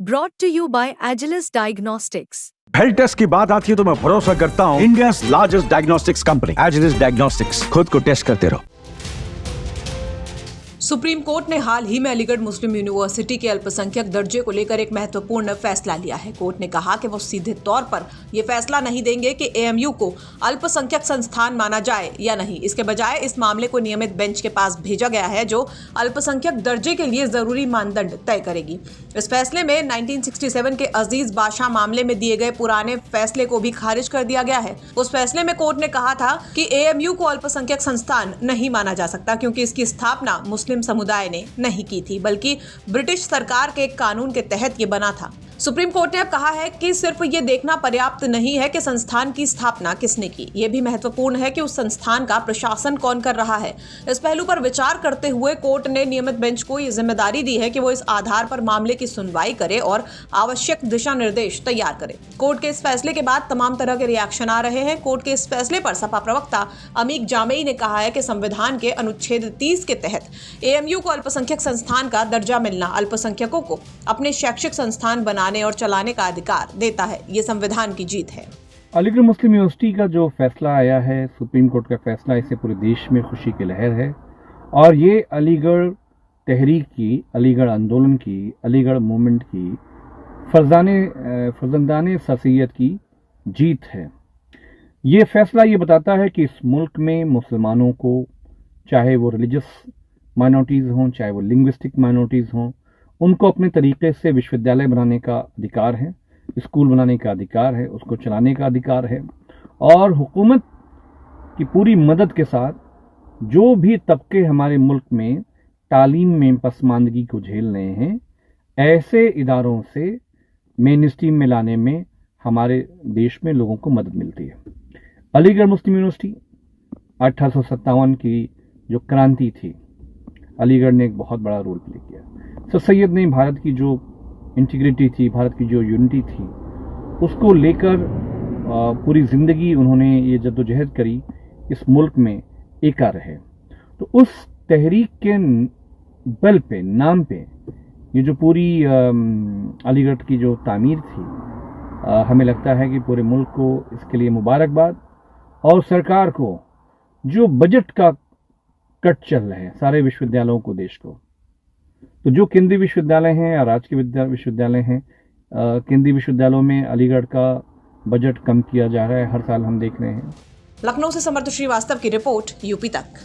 Brought to you by Agilus Diagnostics. Health test की बात आती है तो मैं भरोसा करता हूँ India's largest diagnostics company Agilus Diagnostics. खुद को टेस्ट करते रहो। सुप्रीम कोर्ट ने हाल ही में अलीगढ़ मुस्लिम यूनिवर्सिटी के अल्पसंख्यक दर्जे को लेकर एक महत्वपूर्ण फैसला लिया है। कोर्ट ने कहा कि वो सीधे तौर पर यह फैसला नहीं देंगे कि एएमयू को अल्पसंख्यक संस्थान माना जाए या नहीं। इसके बजाय इस मामले को नियमित बेंच के पास भेजा गया है जो अल्पसंख्यक दर्जे के लिए जरूरी मानदंड तय करेगी। इस फैसले में 1967 के अजीज बादशाह मामले में दिए गए पुराने फैसले को भी खारिज कर दिया गया है। उस फैसले में कोर्ट ने कहा था कि एएमयू को अल्पसंख्यक संस्थान नहीं माना जा सकता क्योंकि इसकी स्थापना मुस्लिम समुदाय ने नहीं की थी बल्कि ब्रिटिश सरकार के एक कानून के तहत ये बना था। सुप्रीम कोर्ट ने अब कहा है कि सिर्फ ये देखना पर्याप्त नहीं है कि संस्थान की स्थापना किसने की, ये भी महत्वपूर्ण है कि उस संस्थान का प्रशासन कौन कर रहा है। इस पहलू पर विचार करते हुए कोर्ट ने नियमित बेंच को ये जिम्मेदारी दी है कि वो इस आधार पर मामले की सुनवाई करे और आवश्यक दिशा निर्देश तैयार करे। कोर्ट के इस फैसले के बाद तमाम तरह के रिएक्शन आ रहे हैं। कोर्ट के इस फैसले पर सपा प्रवक्ता अमीक जामेई ने कहा है कि संविधान के अनुच्छेद 30 के तहत एएमयू को अल्पसंख्यक संस्थान का दर्जा मिलना अल्पसंख्यकों को अपने शैक्षिक संस्थान बनाने और चलाने का अधिकार देता है। ये संविधान की जीत है। अलीगढ़ मुस्लिम यूनिवर्सिटी का जो फैसला आया है, सुप्रीम कोर्ट का फैसला, इससे पूरे देश में खुशी की लहर है और ये अलीगढ़ तहरीक की, अलीगढ़ आंदोलन की, अलीगढ़ मूवमेंट की फर्जंदाने सरसैयद की जीत है। ये फैसला ये बताता है कि इस मुल्क में मुसलमानों को, चाहे वो रिलीजियस माइनॉरिटीज़ हों, चाहे वो लिंग्विस्टिक माइनॉरिटीज़ हों, उनको अपने तरीके से विश्वविद्यालय बनाने का अधिकार है, स्कूल बनाने का अधिकार है, उसको चलाने का अधिकार है और हुकूमत की पूरी मदद के साथ जो भी तबके हमारे मुल्क में तालीम में पसमानदगी को झेल रहे हैं, ऐसे इदारों से मेन स्ट्रीम में लाने में हमारे देश में लोगों को मदद मिलती है। अलीगढ़ मुस्लिम यूनिवर्सिटी 1857 की जो क्रांति थी, अलीगढ़ ने एक बहुत बड़ा रोल प्ले किया। सर सैयद ने भारत की जो इंटीग्रिटी थी, भारत की जो यूनिटी थी, उसको लेकर पूरी ज़िंदगी उन्होंने ये जद्दोजहद करी इस मुल्क में एका रहे। तो उस तहरीक के बल पे, नाम पे, ये जो पूरी अलीगढ़ की जो तामीर थी, हमें लगता है कि पूरे मुल्क को इसके लिए मुबारकबाद और सरकार को जो बजट का कट चल रहा है सारे विश्वविद्यालयों को, देश को, तो जो केंद्रीय विश्वविद्यालय हैं या राज्य के विश्वविद्यालय हैं, केंद्रीय विश्वविद्यालयों में अलीगढ़ का बजट कम किया जा रहा है, हर साल हम देख रहे हैं। लखनऊ से समर्थ श्रीवास्तव की रिपोर्ट, यूपी तक।